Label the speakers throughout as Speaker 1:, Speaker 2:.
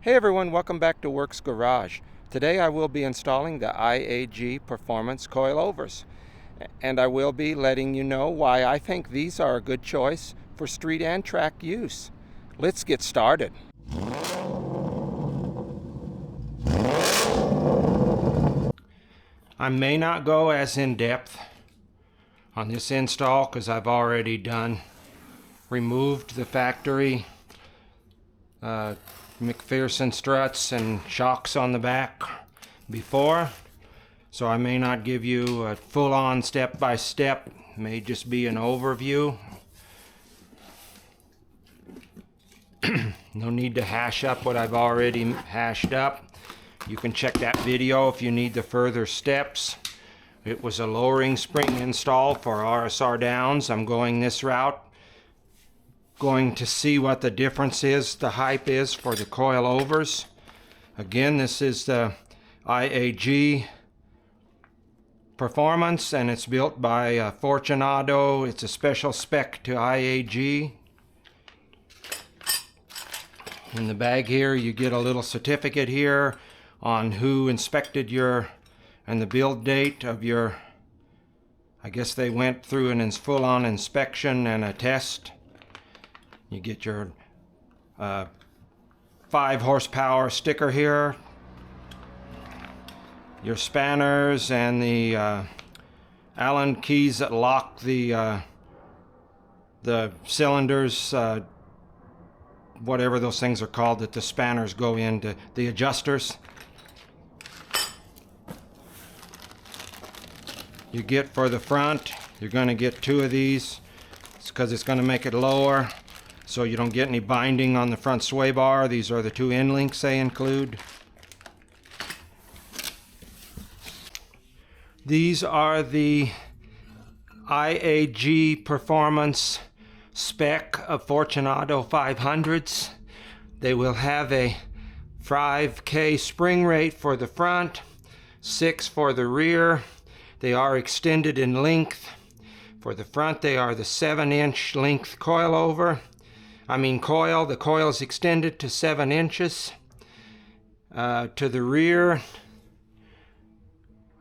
Speaker 1: Hey everyone, welcome back to Works Garage. Today I will be installing the IAG Performance coilovers, and I will be letting you know why I think these are a good choice for street and track use. Let's get started. I may not go as in depth on this install because I've already removed the factory McPherson struts and shocks on the back before, so I may not give you a full-on step-by-step. May just be an overview. No need to hash up what I've already hashed up. You can check that video if you need the further steps. It was a lowering spring install for RSR downs. I'm going this route. Going to see what the difference is, the hype is for the coilovers. Again, this is the IAG Performance, and it's built by Fortunato. It's a special spec to IAG. In the bag here, you get a little certificate here on who inspected your, and the build date of your, I guess they went through an full-on inspection and a test. You get your 5 horsepower sticker here, your spanners, and the Allen keys that lock the cylinders, whatever those things are called that the spanners go into, the adjusters. You get for the front, you're going to get 2 of these. It's because it's going to make it lower, so you don't get any binding on the front sway bar. These are the 2 end links they include. These are the IAG Performance spec of Fortunato 500s. They will have a 5K spring rate for the front, 6 for the rear. They are extended in length. For the front, they are the 7-inch length coilover. Coil. The coil is extended to 7 inches. To the rear,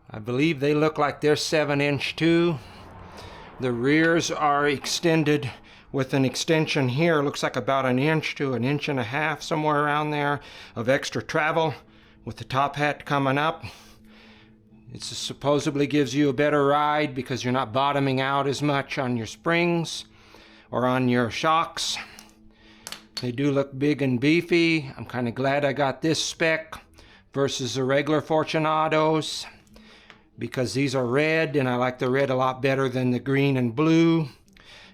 Speaker 1: I believe they look like they're 7-inch too. The rears are extended with an extension here. Looks like about 1 inch to 1.5 inches, somewhere around there, of extra travel with the top hat coming up. It supposedly gives you a better ride because you're not bottoming out as much on your springs or on your shocks. They do look big and beefy. I'm kind of glad I got this spec versus the regular Fortunatos because these are red, and I like the red a lot better than the green and blue.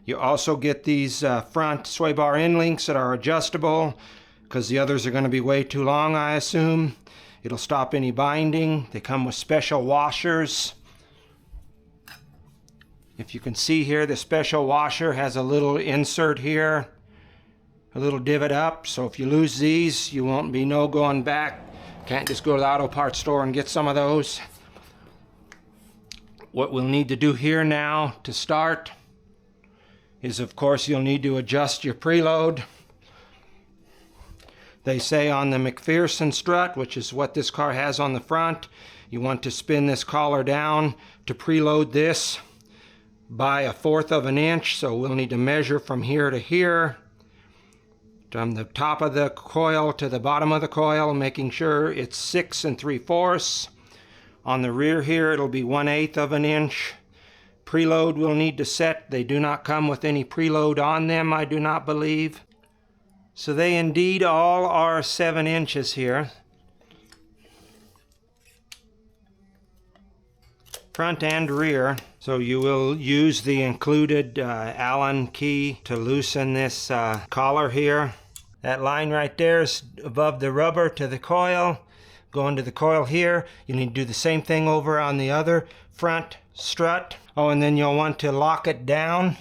Speaker 1: You also get these front sway bar end links that are adjustable because the others are going to be way too long, I assume. It'll stop any binding. They come with special washers. If you can see here, the special washer has a little insert here, a little divot up, so if you lose these, you won't be going back. Can't just go to the auto parts store and get some of those. What we'll need to do here now to start is, of course, you'll need to adjust your preload. They say on the McPherson strut, which is what this car has on the front, you want to spin this collar down to preload this by 1/4 of an inch. So we'll need to measure from here to here, from the top of the coil to the bottom of the coil, making sure it's 6 3/4. On the rear here, it'll be 1/8 of an inch. Preload we'll need to set. They do not come with any preload on them, I do not believe. So they indeed all are 7 inches here. Front and rear. So you will use the included Allen key to loosen this collar here. That line right there is above the rubber to the coil. Go into the coil here. You need to do the same thing over on the other front strut. Oh, and then you'll want to lock it down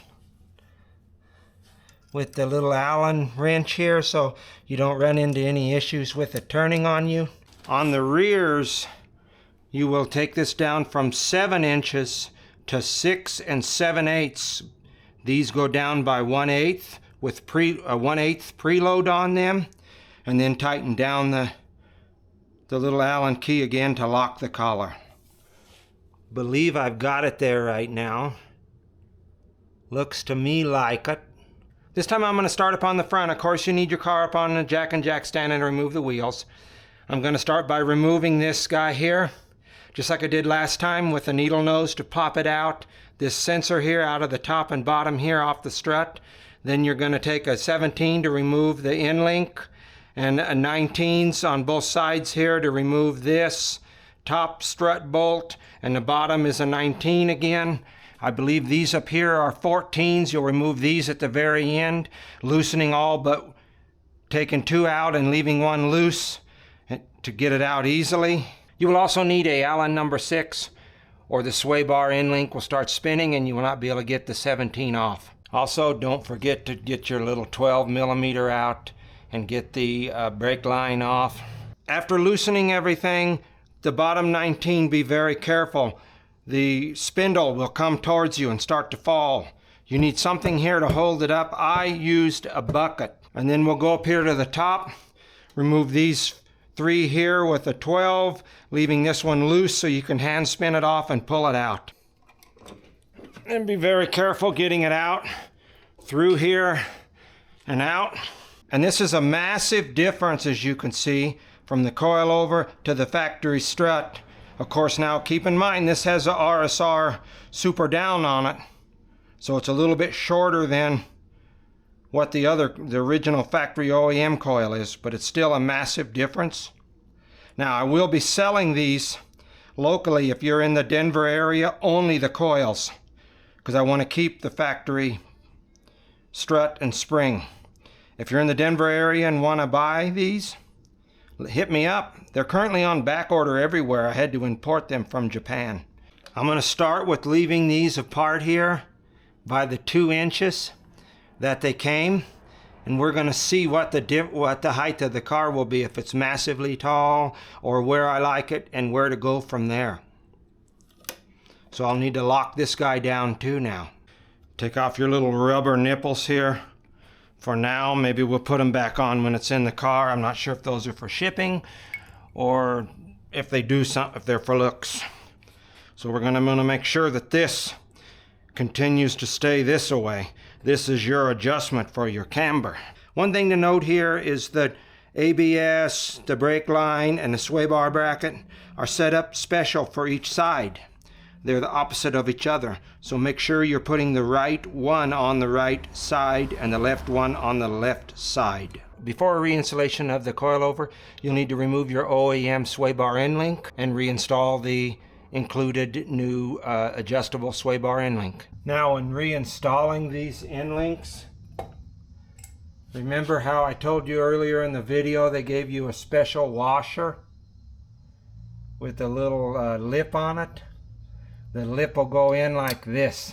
Speaker 1: with the little Allen wrench here so you don't run into any issues with it turning on you. On the rears, you will take this down from 7 inches to 6 7/8. These go down by 1/8 with 1/8 preload on them. and then tighten down the little Allen key again to lock the collar. Believe I've got it there right now. Looks to me like it. This time I'm going to start up on the front. Of course, you need your car up on the jack and jack stand and remove the wheels. I'm going to start by removing this guy here, just like I did last time with the needle nose to pop it out. This sensor here out of the top and bottom here off the strut. Then you're going to take a 17 to remove the end link, and a 19s on both sides here to remove this top strut bolt, and the bottom is a 19 again. I believe these up here are 14s. You'll remove these at the very end, loosening all but taking 2 out and leaving 1 loose to get it out easily. You will also need a Allen number 6, or the sway bar end link will start spinning and you will not be able to get the 17 off. Also, don't forget to get your little 12 millimeter out and get the brake line off. After loosening everything, the bottom 19, be very careful. The spindle will come towards you and start to fall. You need something here to hold it up. I used a bucket. And then we'll go up here to the top, remove these 3 here with a 12, leaving this one loose so you can hand spin it off and pull it out. And be very careful getting it out through here and out. And this is a massive difference, as you can see, from the coilover to the factory strut. Of course, now keep in mind this has a RSR super down on it, so it's a little bit shorter than what the original factory OEM coil is, but it's still a massive difference. Now, I will be selling these locally if you're in the Denver area, only the coils, because I want to keep the factory strut and spring. If you're in the Denver area and want to buy these, hit me up. They're currently on back order everywhere. I had to import them from Japan. I'm going to start with leaving these apart here by the 2 inches that they came, and we're going to see what the height of the car will be, if it's massively tall or where I like it and where to go from there. So I'll need to lock this guy down too now. Take off your little rubber nipples here. For now, maybe we'll put them back on when it's in the car. I'm not sure if those are for shipping or if they're for looks. So I'm gonna make sure that this continues to stay this way. This is your adjustment for your camber. One thing to note here is that ABS, the brake line, and the sway bar bracket are set up special for each side. They're the opposite of each other. So make sure you're putting the right one on the right side and the left one on the left side. Before reinstallation of the coilover, you'll need to remove your OEM sway bar end link and reinstall the included new adjustable sway bar end link. Now, in reinstalling these end links, remember how I told you earlier in the video they gave you a special washer with a little lip on it? The lip will go in like this,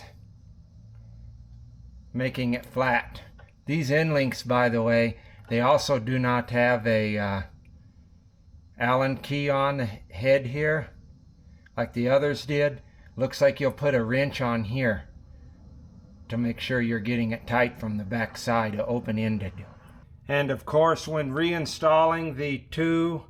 Speaker 1: making it flat. These end links, by the way, they also do not have a Allen key on the head here like the others did. Looks like you'll put a wrench on here to make sure you're getting it tight from the back side, open-ended. And of course, when reinstalling the 2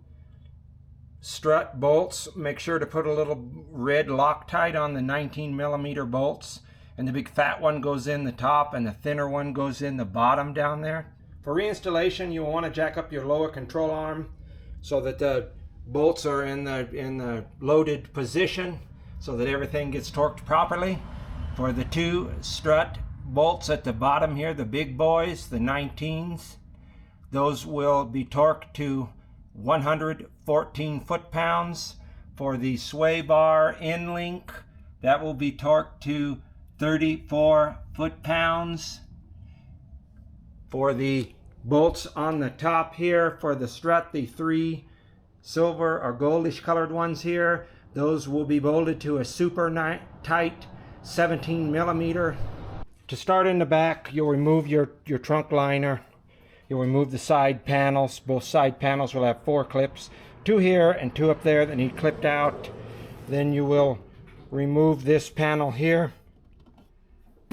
Speaker 1: strut bolts, make sure to put a little red Loctite on the 19 millimeter bolts, and the big fat one goes in the top and the thinner one goes in the bottom down there. For reinstallation, you'll want to jack up your lower control arm so that the bolts are in the loaded position so that everything gets torqued properly. For the 2 strut bolts at the bottom here, the big boys, the 19s, those will be torqued to 114 foot-pounds. For the sway bar end link, that will be torqued to 34 foot-pounds. For the bolts on the top here, for the strut, the 3 silver or goldish colored ones here, those will be bolted to a super tight 17 millimeter. To start in the back, you'll remove your trunk liner. You'll remove the side panels. Both side panels will have 4 clips, 2 here and 2 up there that need clipped out. Then you will remove this panel here,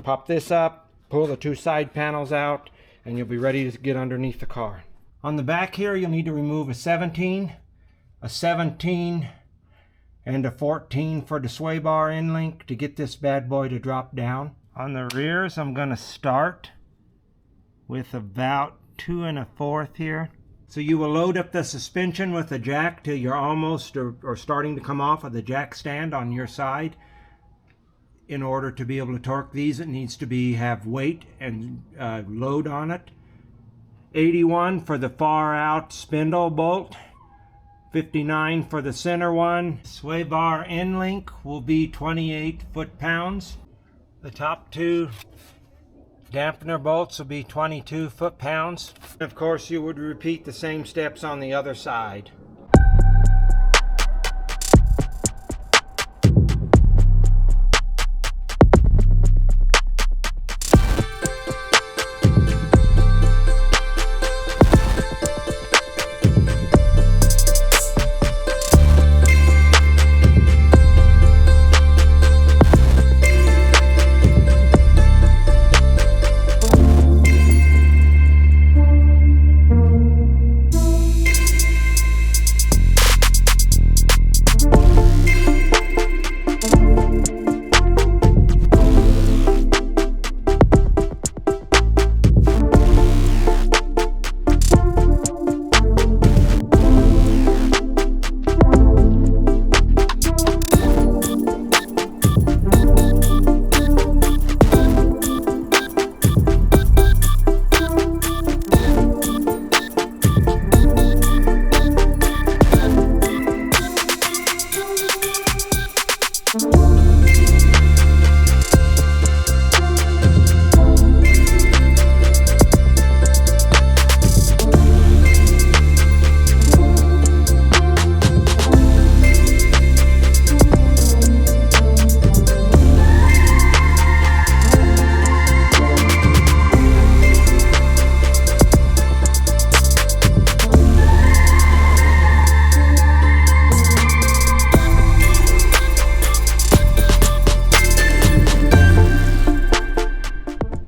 Speaker 1: pop this up, pull the 2 side panels out, and you'll be ready to get underneath the car. On the back here, you'll need to remove a 17, and a 14 for the sway bar end link to get this bad boy to drop down. On the rears, I'm going to start with about 2 1/4 here. So you will load up the suspension with the jack till you're almost or starting to come off of the jack stand on your side. In order to be able to torque these, it needs to have weight and load on it. 81 for the far out spindle bolt, 59 for the center one. Sway bar end link will be 28 foot-pounds. The top two dampener bolts will be 22 foot-pounds. Of course, you would repeat the same steps on the other side.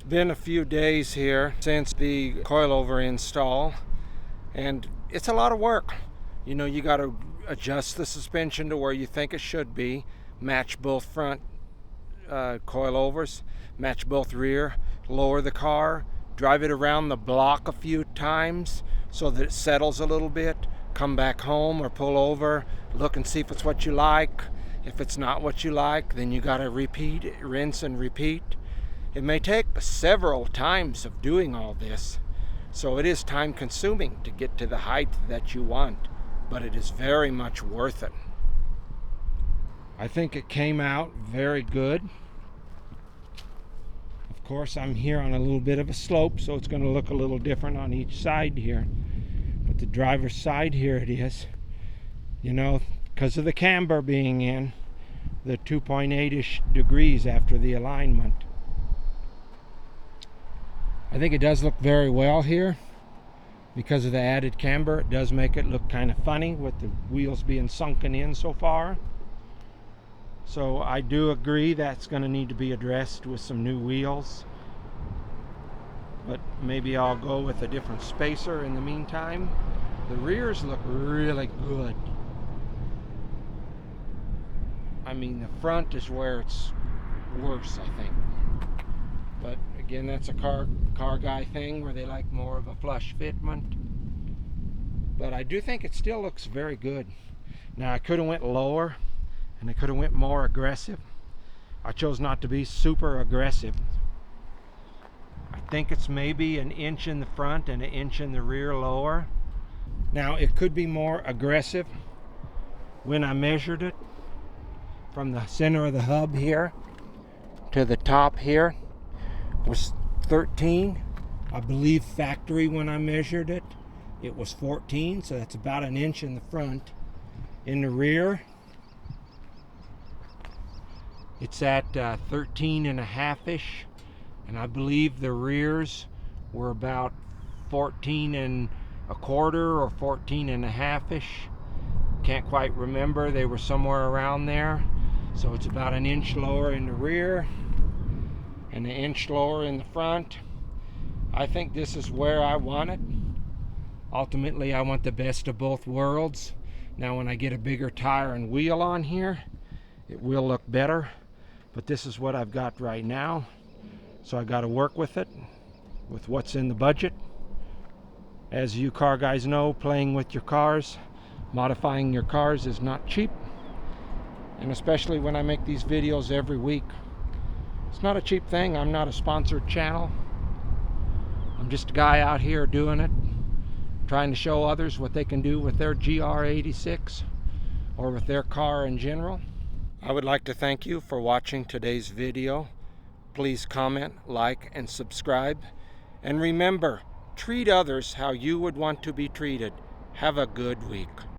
Speaker 1: Been a few days here since the coilover install, and it's a lot of work. You know, you got to adjust the suspension to where you think it should be, match both front coilovers, match both rear, lower the car, drive it around the block a few times so that it settles a little bit, come back home or pull over, look and see if it's what you like. If it's not what you like, then you got to repeat, rinse and repeat. It may take several times of doing all this, so it is time consuming to get to the height that you want, but it is very much worth it. I think it came out very good. Of course, I'm here on a little bit of a slope, so it's going to look a little different on each side here. But the driver's side, here it is. You know, because of the camber being in, the 2.8-ish degrees after the alignment. I think it does look very well here. Because of the added camber, it does make it look kind of funny with the wheels being sunken in so far. So I do agree that's going to need to be addressed with some new wheels. But maybe I'll go with a different spacer in the meantime. The rears look really good. I mean, the front is where it's worse, I think. But again, that's a car guy thing where they like more of a flush fitment. But I do think it still looks very good. Now, I could have went lower and I could have went more aggressive. I chose not to be super aggressive. I think it's maybe an inch in the front and an inch in the rear lower. Now, it could be more aggressive. When I measured it from the center of the hub here to the top here was 13. I believe factory when I measured it, it was 14, so that's about an inch in the front. In the rear, it's at 13 and a half-ish, and I believe the rears were about 14 and a quarter or 14 and a half-ish. Can't quite remember. They were somewhere around there. So it's about an inch lower in the rear and an inch lower in the front. I think this is where I want it. Ultimately, I want the best of both worlds. Now when I get a bigger tire and wheel on here, it will look better, but this is what I've got right now. So I got to work with it, with what's in the budget. As you car guys know, playing with your cars, modifying your cars is not cheap. And especially when I make these videos every week. It's not a cheap thing. I'm not a sponsored channel. I'm just a guy out here doing it, trying to show others what they can do with their GR86 or with their car in general. I would like to thank you for watching today's video. Please comment, like, and subscribe. And remember, treat others how you would want to be treated. Have a good week.